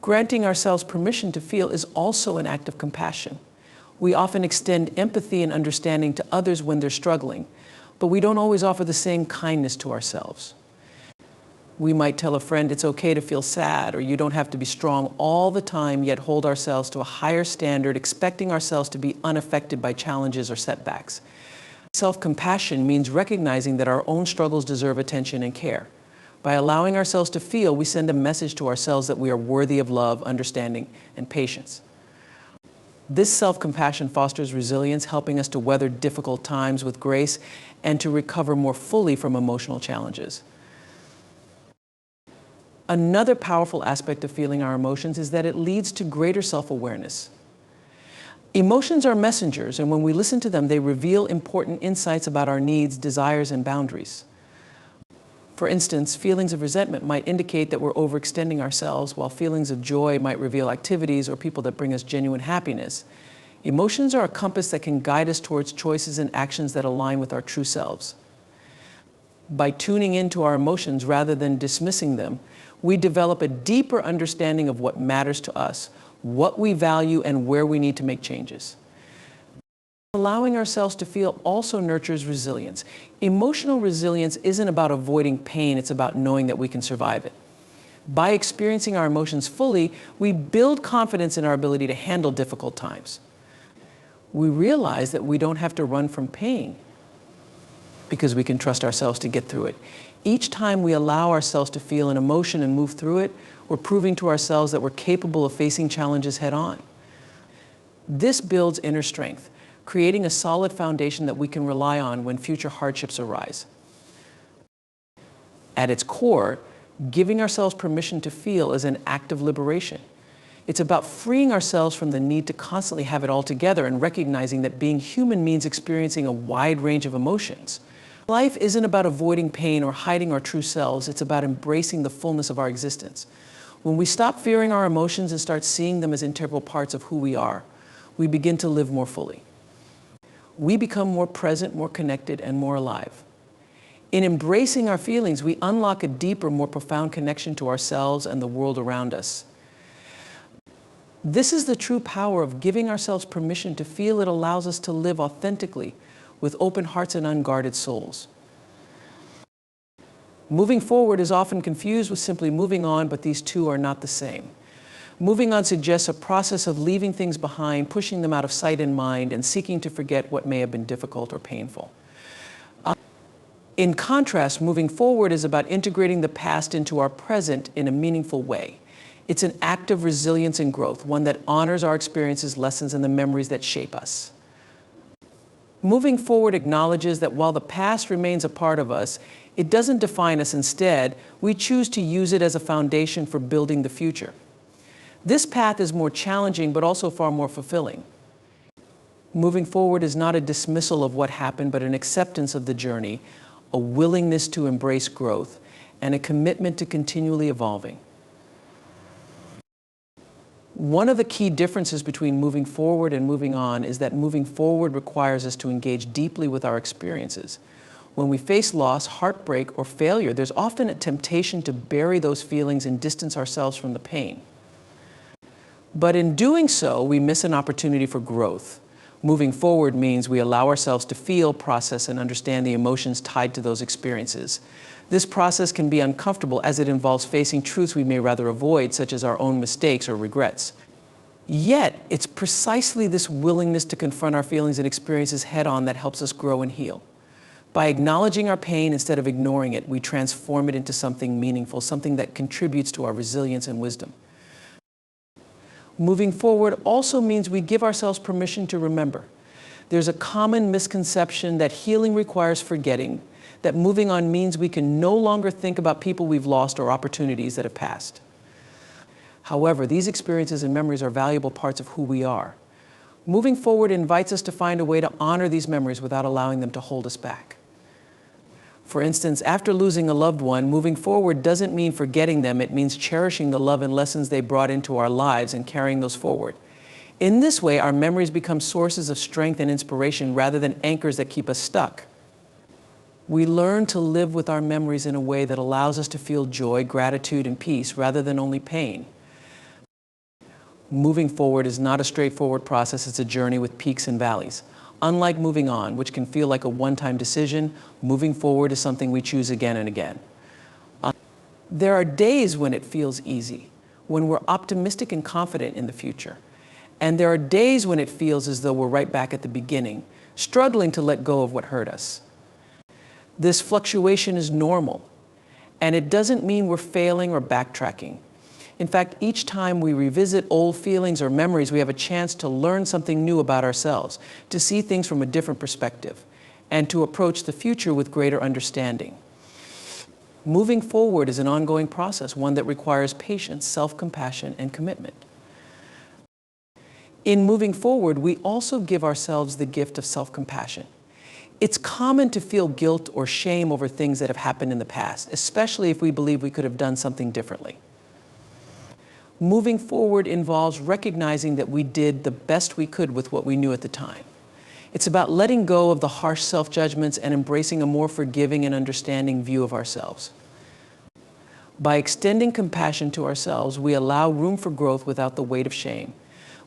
Granting ourselves permission to feel is also an act of compassion. We often extend empathy and understanding to others when they're struggling, but we don't always offer the same kindness to ourselves. We might tell a friend it's okay to feel sad, or you don't have to be strong all the time, yet hold ourselves to a higher standard, expecting ourselves to be unaffected by challenges or setbacks. Self-compassion means recognizing that our own struggles deserve attention and care. By allowing ourselves to feel, we send a message to ourselves that we are worthy of love, understanding, and patience. This self-compassion fosters resilience, helping us to weather difficult times with grace and to recover more fully from emotional challenges. Another powerful aspect of feeling our emotions is that it leads to greater self-awareness. Emotions are messengers, and when we listen to them, they reveal important insights about our needs, desires, and boundaries. For instance, feelings of resentment might indicate that we're overextending ourselves, while feelings of joy might reveal activities or people that bring us genuine happiness. Emotions are a compass that can guide us towards choices and actions that align with our true selves. By tuning into our emotions rather than dismissing them, we develop a deeper understanding of what matters to us, what we value, and where we need to make changes. Allowing ourselves to feel also nurtures resilience. Emotional resilience isn't about avoiding pain, it's about knowing that we can survive it. By experiencing our emotions fully, we build confidence in our ability to handle difficult times. We realize that we don't have to run from pain because we can trust ourselves to get through it. Each time we allow ourselves to feel an emotion and move through it, we're proving to ourselves that we're capable of facing challenges head on. This builds inner strength, creating a solid foundation that we can rely on when future hardships arise. At its core, giving ourselves permission to feel is an act of liberation. It's about freeing ourselves from the need to constantly have it all together and recognizing that being human means experiencing a wide range of emotions. Life isn't about avoiding pain or hiding our true selves, it's about embracing the fullness of our existence. When we stop fearing our emotions and start seeing them as integral parts of who we are, we begin to live more fully. We become more present, more connected, and more alive. In embracing our feelings, we unlock a deeper, more profound connection to ourselves and the world around us. This is the true power of giving ourselves permission to feel. It allows us to live authentically with open hearts and unguarded souls. Moving forward is often confused with simply moving on, but these two are not the same. Moving on suggests a process of leaving things behind, pushing them out of sight and mind, and seeking to forget what may have been difficult or painful. In contrast, moving forward is about integrating the past into our present in a meaningful way. It's an act of resilience and growth, one that honors our experiences, lessons, and the memories that shape us. Moving forward acknowledges that while the past remains a part of us, it doesn't define us. Instead, we choose to use it as a foundation for building the future. This path is more challenging, but also far more fulfilling. Moving forward is not a dismissal of what happened, but an acceptance of the journey, a willingness to embrace growth, and a commitment to continually evolving. One of the key differences between moving forward and moving on is that moving forward requires us to engage deeply with our experiences. When we face loss, heartbreak, or failure, there's often a temptation to bury those feelings and distance ourselves from the pain. But in doing so, we miss an opportunity for growth. Moving forward means we allow ourselves to feel, process, and understand the emotions tied to those experiences. This process can be uncomfortable as it involves facing truths we may rather avoid, such as our own mistakes or regrets. Yet, it's precisely this willingness to confront our feelings and experiences head-on that helps us grow and heal. By acknowledging our pain instead of ignoring it, we transform it into something meaningful, something that contributes to our resilience and wisdom. Moving forward also means we give ourselves permission to remember. There's a common misconception that healing requires forgetting, that moving on means we can no longer think about people we've lost or opportunities that have passed. However, these experiences and memories are valuable parts of who we are. Moving forward invites us to find a way to honor these memories without allowing them to hold us back. For instance, after losing a loved one, moving forward doesn't mean forgetting them. It means cherishing the love and lessons they brought into our lives and carrying those forward. In this way, our memories become sources of strength and inspiration rather than anchors that keep us stuck. We learn to live with our memories in a way that allows us to feel joy, gratitude, and peace rather than only pain. Moving forward is not a straightforward process. It's a journey with peaks and valleys. Unlike moving on, which can feel like a one-time decision, moving forward is something we choose again and again. There are days when it feels easy, when we're optimistic and confident in the future. And there are days when it feels as though we're right back at the beginning, struggling to let go of what hurt us. This fluctuation is normal, and it doesn't mean we're failing or backtracking. In fact, each time we revisit old feelings or memories, we have a chance to learn something new about ourselves, to see things from a different perspective, and to approach the future with greater understanding. Moving forward is an ongoing process, one that requires patience, self-compassion, and commitment. In moving forward, we also give ourselves the gift of self-compassion. It's common to feel guilt or shame over things that have happened in the past, especially if we believe we could have done something differently. Moving forward involves recognizing that we did the best we could with what we knew at the time. It's about letting go of the harsh self-judgments and embracing a more forgiving and understanding view of ourselves. By extending compassion to ourselves, we allow room for growth without the weight of shame.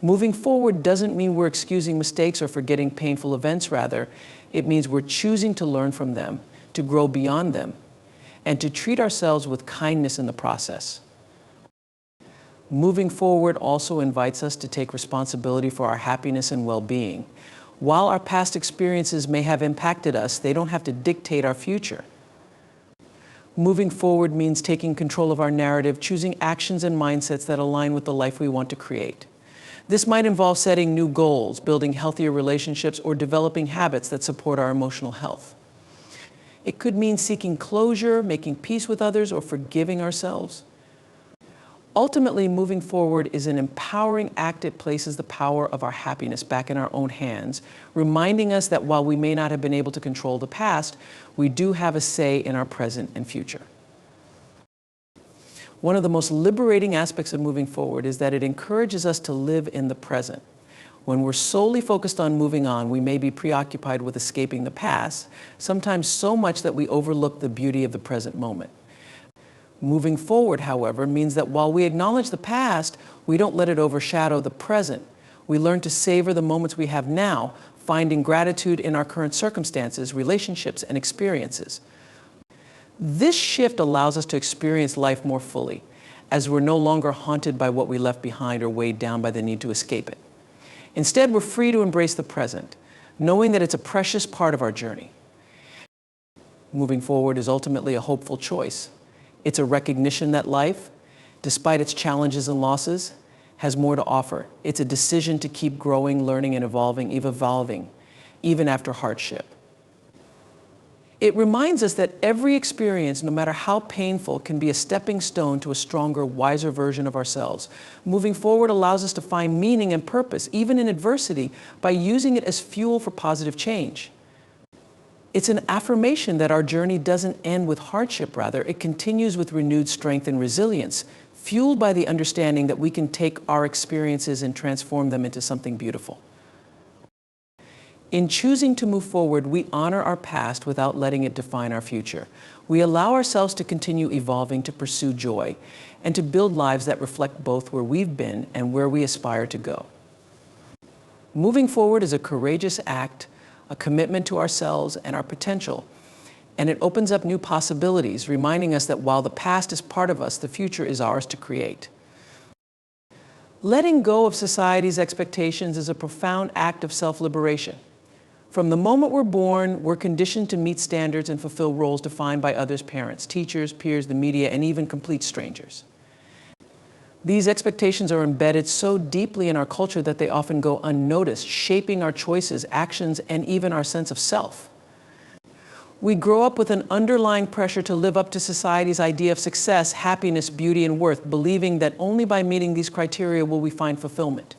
Moving forward doesn't mean we're excusing mistakes or forgetting painful events. Rather, it means we're choosing to learn from them, to grow beyond them, and to treat ourselves with kindness in the process. Moving forward also invites us to take responsibility for our happiness and well-being. While our past experiences may have impacted us, they don't have to dictate our future. Moving forward means taking control of our narrative, choosing actions and mindsets that align with the life we want to create. This might involve setting new goals, building healthier relationships, or developing habits that support our emotional health. It could mean seeking closure, making peace with others, or forgiving ourselves. Ultimately, moving forward is an empowering act. It places the power of our happiness back in our own hands, reminding us that while we may not have been able to control the past, we do have a say in our present and future. One of the most liberating aspects of moving forward is that it encourages us to live in the present. When we're solely focused on moving on, we may be preoccupied with escaping the past, sometimes so much that we overlook the beauty of the present moment. Moving forward, however, means that while we acknowledge the past, We don't let it overshadow the present. We learn to savor the moments we have now, finding gratitude in our current circumstances, relationships, and experiences. This shift allows us to experience life more fully, as we're no longer haunted by what we left behind or weighed down by the need to escape it. Instead, we're free to embrace the present, knowing that it's a precious part of our journey. Moving forward is ultimately a hopeful choice. It's a recognition that life, despite its challenges and losses, has more to offer. It's a decision to keep growing, learning, and evolving, even after hardship. It reminds us that every experience, no matter how painful, can be a stepping stone to a stronger, wiser version of ourselves. Moving forward allows us to find meaning and purpose, even in adversity, by using it as fuel for positive change. It's an affirmation that our journey doesn't end with hardship, rather, it continues with renewed strength and resilience, fueled by the understanding that we can take our experiences and transform them into something beautiful. In choosing to move forward, we honor our past without letting it define our future. We allow ourselves to continue evolving, to pursue joy, and to build lives that reflect both where we've been and where we aspire to go. Moving forward is a courageous act, a commitment to ourselves and our potential, and it opens up new possibilities, reminding us that while the past is part of us, the future is ours to create. Letting go of society's expectations is a profound act of self-liberation. From the moment we're born, we're conditioned to meet standards and fulfill roles defined by others, parents, teachers, peers, the media, and even complete strangers. These expectations are embedded so deeply in our culture that they often go unnoticed, shaping our choices, actions, and even our sense of self. We grow up with an underlying pressure to live up to society's idea of success, happiness, beauty, and worth, believing that only by meeting these criteria will we find fulfillment.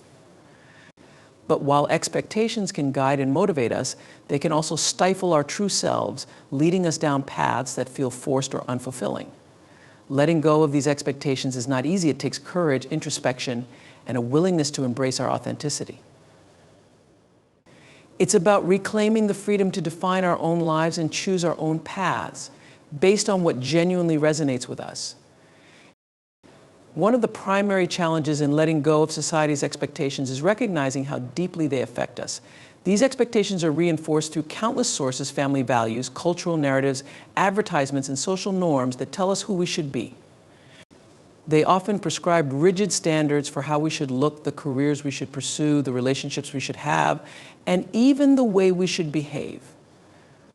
But while expectations can guide and motivate us, they can also stifle our true selves, leading us down paths that feel forced or unfulfilling. Letting go of these expectations is not easy. It takes courage, introspection, and a willingness to embrace our authenticity. It's about reclaiming the freedom to define our own lives and choose our own paths based on what genuinely resonates with us. One of the primary challenges in letting go of society's expectations is recognizing how deeply they affect us. These expectations are reinforced through countless sources: family values, cultural narratives, advertisements, and social norms that tell us who we should be. They often prescribe rigid standards for how we should look, the careers we should pursue, the relationships we should have, and even the way we should behave.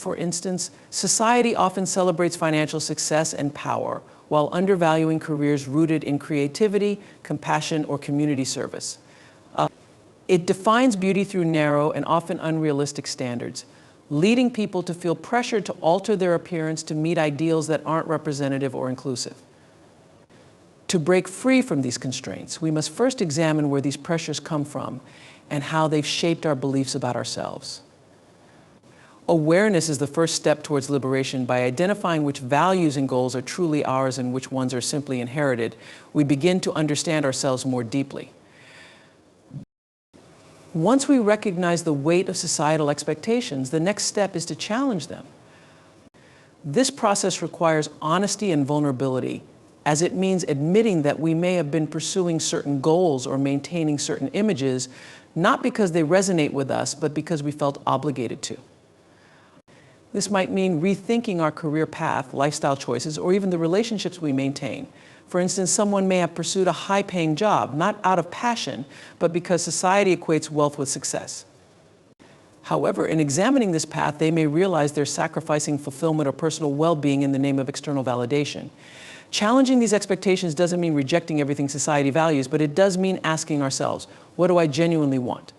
For instance, society often celebrates financial success and power, while undervaluing careers rooted in creativity, compassion, or community service. It defines beauty through narrow and often unrealistic standards, leading people to feel pressured to alter their appearance to meet ideals that aren't representative or inclusive. To break free from these constraints, we must first examine where these pressures come from and how they've shaped our beliefs about ourselves. Awareness is the first step towards liberation. By identifying which values and goals are truly ours and which ones are simply inherited, we begin to understand ourselves more deeply. Once we recognize the weight of societal expectations, the next step is to challenge them. This process requires honesty and vulnerability, as it means admitting that we may have been pursuing certain goals or maintaining certain images, not because they resonate with us, but because we felt obligated to. This might mean rethinking our career path, lifestyle choices, or even the relationships we maintain. For instance, someone may have pursued a high-paying job, not out of passion, but because society equates wealth with success. However, in examining this path, they may realize they're sacrificing fulfillment or personal well-being in the name of external validation. Challenging these expectations doesn't mean rejecting everything society values, but it does mean asking ourselves, what do I genuinely want?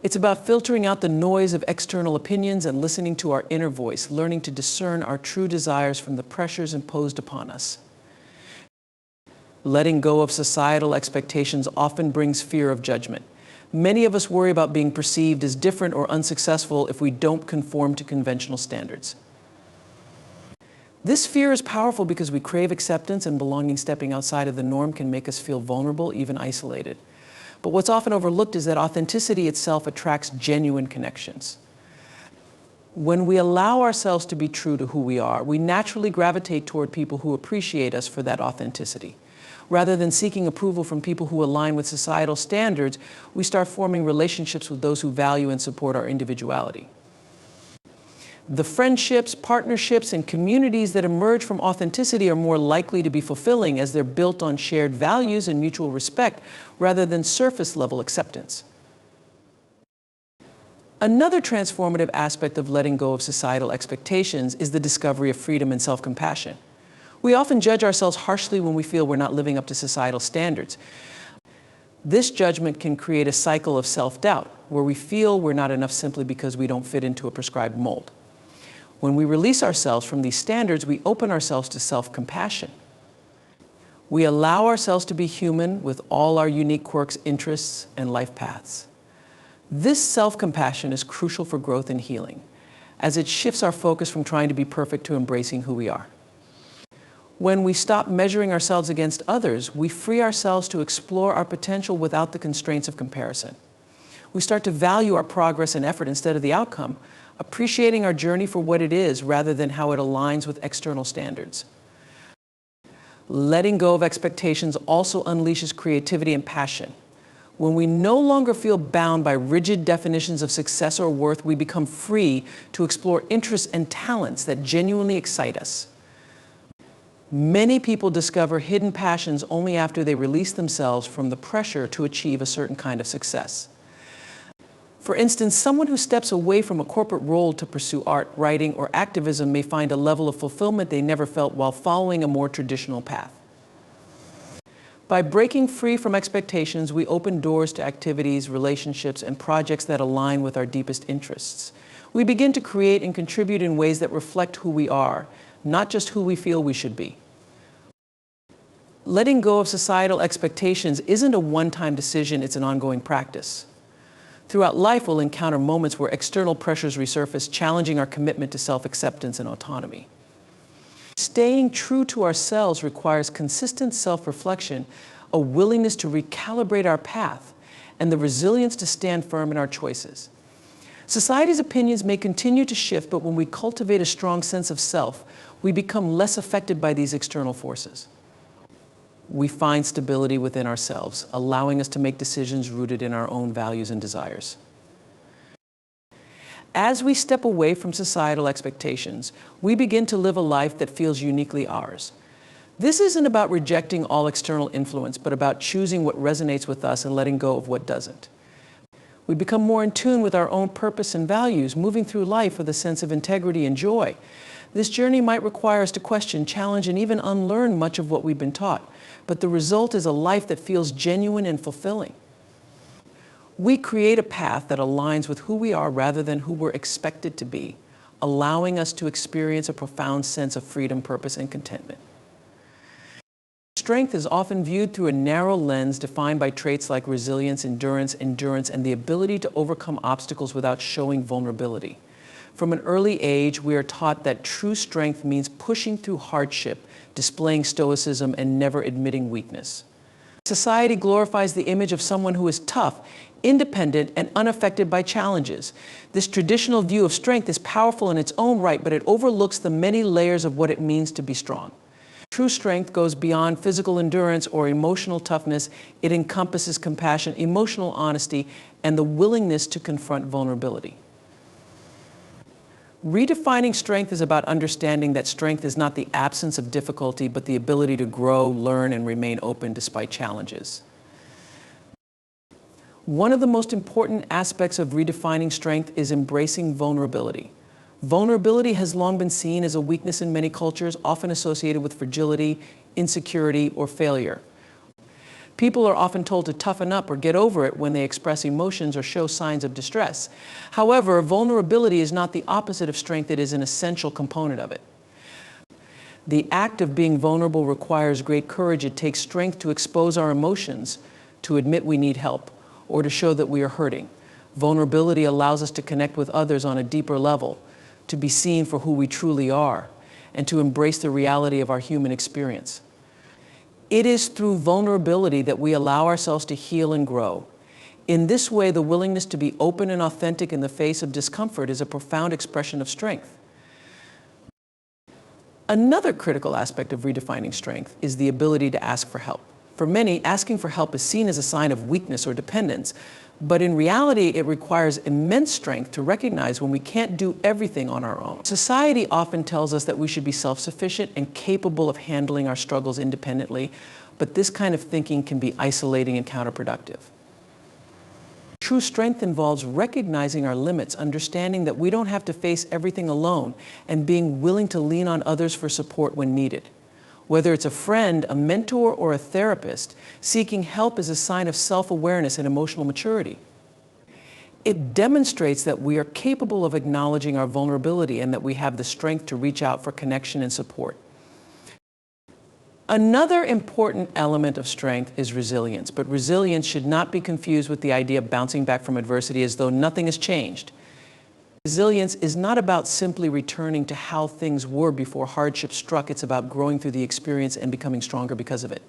It's about filtering out the noise of external opinions and listening to our inner voice, learning to discern our true desires from the pressures imposed upon us. Letting go of societal expectations often brings fear of judgment. Many of us worry about being perceived as different or unsuccessful if we don't conform to conventional standards. This fear is powerful because we crave acceptance, and belonging. Stepping outside of the norm can make us feel vulnerable, even isolated. But what's often overlooked is that authenticity itself attracts genuine connections. When we allow ourselves to be true to who we are, we naturally gravitate toward people who appreciate us for that authenticity. Rather than seeking approval from people who align with societal standards, we start forming relationships with those who value and support our individuality. The friendships, partnerships, and communities that emerge from authenticity are more likely to be fulfilling as they're built on shared values and mutual respect rather than surface-level acceptance. Another transformative aspect of letting go of societal expectations is the discovery of freedom and self-compassion. We often judge ourselves harshly when we feel we're not living up to societal standards. This judgment can create a cycle of self-doubt, where we feel we're not enough simply because we don't fit into a prescribed mold. When we release ourselves from these standards, we open ourselves to self-compassion. We allow ourselves to be human with all our unique quirks, interests, and life paths. This self-compassion is crucial for growth and healing, as it shifts our focus from trying to be perfect to embracing who we are. When we stop measuring ourselves against others, we free ourselves to explore our potential without the constraints of comparison. We start to value our progress and effort instead of the outcome, appreciating our journey for what it is rather than how it aligns with external standards. Letting go of expectations also unleashes creativity and passion. When we no longer feel bound by rigid definitions of success or worth, we become free to explore interests and talents that genuinely excite us. Many people discover hidden passions only after they release themselves from the pressure to achieve a certain kind of success. For instance, someone who steps away from a corporate role to pursue art, writing, or activism may find a level of fulfillment they never felt while following a more traditional path. By breaking free from expectations, we open doors to activities, relationships, and projects that align with our deepest interests. We begin to create and contribute in ways that reflect who we are, not just who we feel we should be. Letting go of societal expectations isn't a one-time decision, it's an ongoing practice. Throughout life, we'll encounter moments where external pressures resurface, challenging our commitment to self-acceptance and autonomy. Staying true to ourselves requires consistent self-reflection, a willingness to recalibrate our path, and the resilience to stand firm in our choices. Society's opinions may continue to shift, but when we cultivate a strong sense of self, we become less affected by these external forces. We find stability within ourselves, allowing us to make decisions rooted in our own values and desires. As we step away from societal expectations, we begin to live a life that feels uniquely ours. This isn't about rejecting all external influence, but about choosing what resonates with us and letting go of what doesn't. We become more in tune with our own purpose and values, moving through life with a sense of integrity and joy. This journey might require us to question, challenge, and even unlearn much of what we've been taught, but the result is a life that feels genuine and fulfilling. We create a path that aligns with who we are rather than who we're expected to be, allowing us to experience a profound sense of freedom, purpose, and contentment. Strength is often viewed through a narrow lens defined by traits like resilience, endurance, and the ability to overcome obstacles without showing vulnerability. From an early age, we are taught that true strength means pushing through hardship, displaying stoicism, and never admitting weakness. Society glorifies the image of someone who is tough, independent, and unaffected by challenges. This traditional view of strength is powerful in its own right, but it overlooks the many layers of what it means to be strong. True strength goes beyond physical endurance or emotional toughness. It encompasses compassion, emotional honesty, and the willingness to confront vulnerability. Redefining strength is about understanding that strength is not the absence of difficulty, but the ability to grow, learn, and remain open despite challenges. One of the most important aspects of redefining strength is embracing vulnerability. Vulnerability has long been seen as a weakness in many cultures, often associated with fragility, insecurity, or failure. People are often told to toughen up or get over it when they express emotions or show signs of distress. However, vulnerability is not the opposite of strength, it is an essential component of it. The act of being vulnerable requires great courage. It takes strength to expose our emotions, to admit we need help, or to show that we are hurting. Vulnerability allows us to connect with others on a deeper level, to be seen for who we truly are, and to embrace the reality of our human experience. It is through vulnerability that we allow ourselves to heal and grow. In this way, the willingness to be open and authentic in the face of discomfort is a profound expression of strength. Another critical aspect of redefining strength is the ability to ask for help. For many, asking for help is seen as a sign of weakness or dependence, but in reality, it requires immense strength to recognize when we can't do everything on our own. Society often tells us that we should be self-sufficient and capable of handling our struggles independently, but this kind of thinking can be isolating and counterproductive. True strength involves recognizing our limits, understanding that we don't have to face everything alone, and being willing to lean on others for support when needed. Whether it's a friend, a mentor, or a therapist, seeking help is a sign of self-awareness and emotional maturity. It demonstrates that we are capable of acknowledging our vulnerability and that we have the strength to reach out for connection and support. Another important element of strength is resilience, but resilience should not be confused with the idea of bouncing back from adversity as though nothing has changed. Resilience is not about simply returning to how things were before hardship struck. It's about growing through the experience and becoming stronger because of it.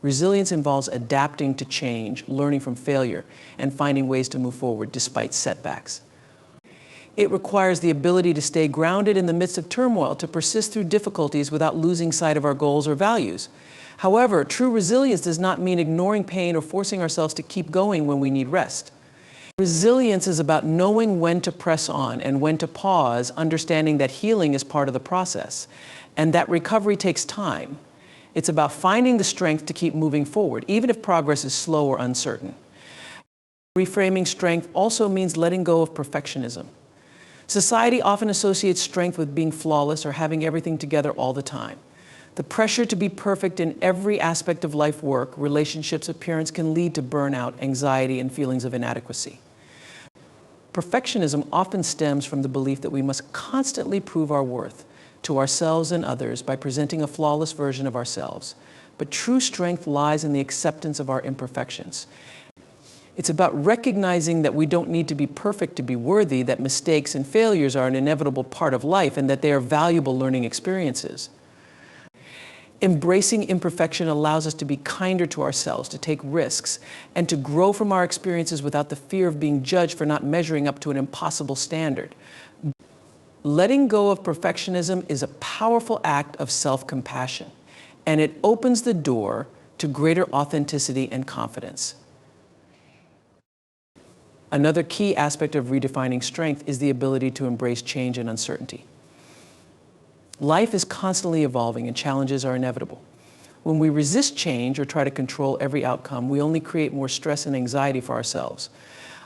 Resilience involves adapting to change, learning from failure, and finding ways to move forward despite setbacks. It requires the ability to stay grounded in the midst of turmoil, to persist through difficulties without losing sight of our goals or values. However, true resilience does not mean ignoring pain or forcing ourselves to keep going when we need rest. Resilience is about knowing when to press on and when to pause, understanding that healing is part of the process and that recovery takes time. It's about finding the strength to keep moving forward, even if progress is slow or uncertain. Reframing strength also means letting go of perfectionism. Society often associates strength with being flawless or having everything together all the time. The pressure to be perfect in every aspect of life, work, relationships, appearance can lead to burnout, anxiety, and feelings of inadequacy. Perfectionism often stems from the belief that we must constantly prove our worth to ourselves and others by presenting a flawless version of ourselves. But true strength lies in the acceptance of our imperfections. It's about recognizing that we don't need to be perfect to be worthy, that mistakes and failures are an inevitable part of life, and that they are valuable learning experiences. Embracing imperfection allows us to be kinder to ourselves, to take risks, and to grow from our experiences without the fear of being judged for not measuring up to an impossible standard. Letting go of perfectionism is a powerful act of self-compassion, and it opens the door to greater authenticity and confidence. Another key aspect of redefining strength is the ability to embrace change and uncertainty. Life is constantly evolving and challenges are inevitable. When we resist change or try to control every outcome, we only create more stress and anxiety for ourselves.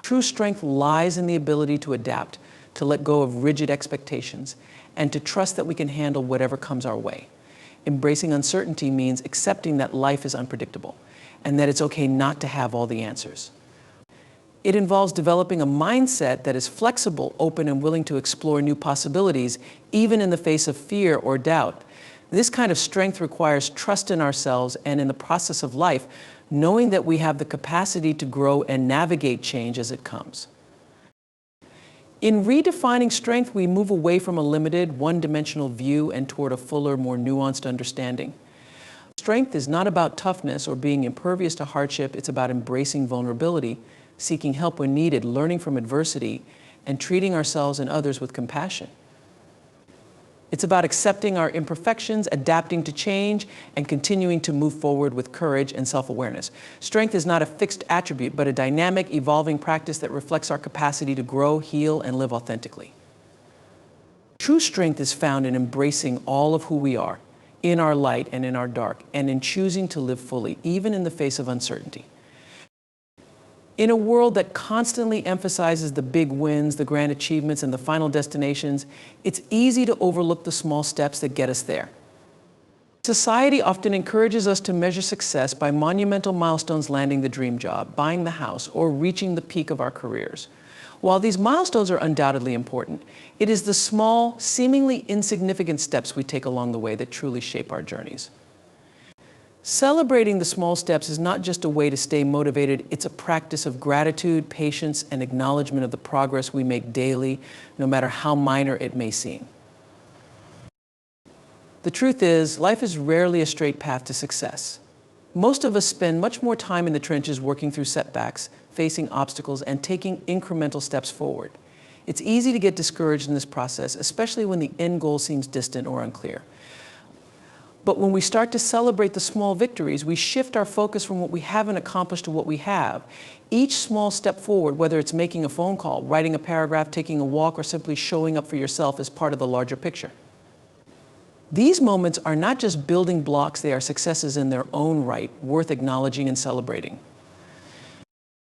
True strength lies in the ability to adapt, to let go of rigid expectations, and to trust that we can handle whatever comes our way. Embracing uncertainty means accepting that life is unpredictable and that it's okay not to have all the answers. It involves developing a mindset that is flexible, open, and willing to explore new possibilities, even in the face of fear or doubt. This kind of strength requires trust in ourselves and in the process of life, knowing that we have the capacity to grow and navigate change as it comes. In redefining strength, we move away from a limited, one-dimensional view and toward a fuller, more nuanced understanding. Strength is not about toughness or being impervious to hardship. It's about embracing vulnerability, seeking help when needed, learning from adversity, and treating ourselves and others with compassion. It's about accepting our imperfections, adapting to change, and continuing to move forward with courage and self-awareness. Strength is not a fixed attribute, but a dynamic, evolving practice that reflects our capacity to grow, heal, and live authentically. True strength is found in embracing all of who we are, in our light and in our dark, and in choosing to live fully, even in the face of uncertainty. In a world that constantly emphasizes the big wins, the grand achievements, and the final destinations, it's easy to overlook the small steps that get us there. Society often encourages us to measure success by monumental milestones, landing the dream job, buying the house, or reaching the peak of our careers. While these milestones are undoubtedly important, it is the small, seemingly insignificant steps we take along the way that truly shape our journeys. Celebrating the small steps is not just a way to stay motivated, it's a practice of gratitude, patience, and acknowledgement of the progress we make daily, no matter how minor it may seem. The truth is, life is rarely a straight path to success. Most of us spend much more time in the trenches working through setbacks, facing obstacles, and taking incremental steps forward. It's easy to get discouraged in this process, especially when the end goal seems distant or unclear. But when we start to celebrate the small victories, we shift our focus from what we haven't accomplished to what we have. Each small step forward, whether it's making a phone call, writing a paragraph, taking a walk, or simply showing up for yourself, is part of the larger picture. These moments are not just building blocks, they are successes in their own right, worth acknowledging and celebrating.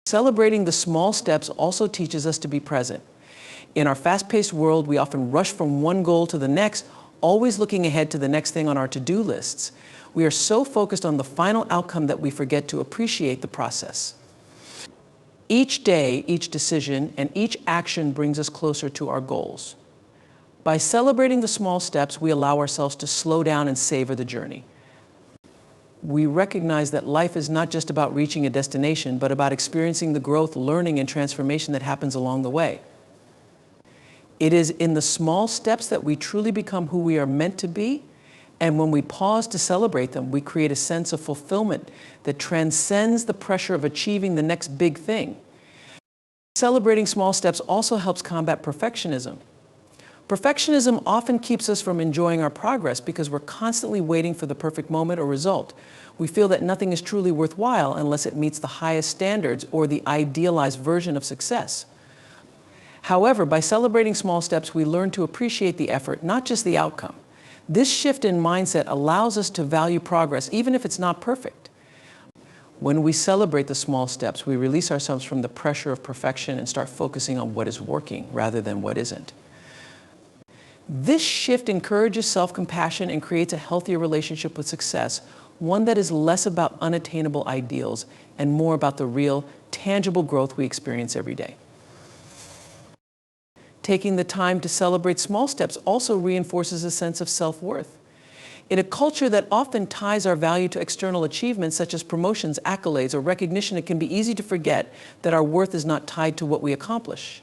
Celebrating the small steps also teaches us to be present. In our fast-paced world, we often rush from one goal to the next, always looking ahead to the next thing on our to-do lists. We are so focused on the final outcome that we forget to appreciate the process. Each day, each decision, and each action brings us closer to our goals. By celebrating the small steps, we allow ourselves to slow down and savor the journey. We recognize that life is not just about reaching a destination, but about experiencing the growth, learning, and transformation that happens along the way. It is in the small steps that we truly become who we are meant to be, and when we pause to celebrate them, we create a sense of fulfillment that transcends the pressure of achieving the next big thing. Celebrating small steps also helps combat perfectionism. Perfectionism often keeps us from enjoying our progress because we're constantly waiting for the perfect moment or result. We feel that nothing is truly worthwhile unless it meets the highest standards or the idealized version of success. However, by celebrating small steps, we learn to appreciate the effort, not just the outcome. This shift in mindset allows us to value progress, even if it's not perfect. When we celebrate the small steps, we release ourselves from the pressure of perfection and start focusing on what is working rather than what isn't. This shift encourages self-compassion and creates a healthier relationship with success, one that is less about unattainable ideals and more about the real, tangible growth we experience every day. Taking the time to celebrate small steps also reinforces a sense of self-worth. In a culture that often ties our value to external achievements such as promotions, accolades, or recognition, it can be easy to forget that our worth is not tied to what we accomplish.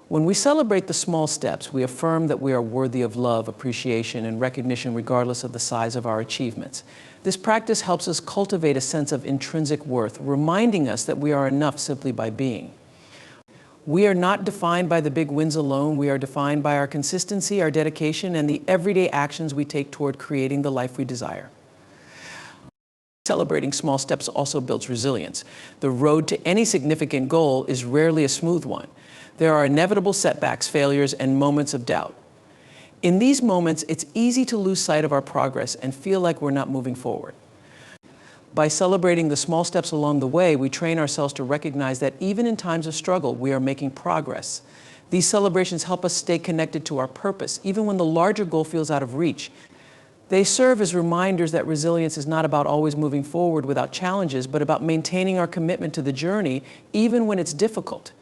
When we celebrate the small steps, we affirm that we are worthy of love, appreciation, and recognition regardless of the size of our achievements. This practice helps us cultivate a sense of intrinsic worth, reminding us that we are enough simply by being. We are not defined by the big wins alone. We are defined by our consistency, our dedication, and the everyday actions we take toward creating the life we desire. Celebrating small steps also builds resilience. The road to any significant goal is rarely a smooth one. There are inevitable setbacks, failures, and moments of doubt. In these moments, it's easy to lose sight of our progress and feel like we're not moving forward. By celebrating the small steps along the way, we train ourselves to recognize that even in times of struggle, we are making progress. These celebrations help us stay connected to our purpose, even when the larger goal feels out of reach. They serve as reminders that resilience is not about always moving forward without challenges, but about maintaining our commitment to the journey, even when it's difficult.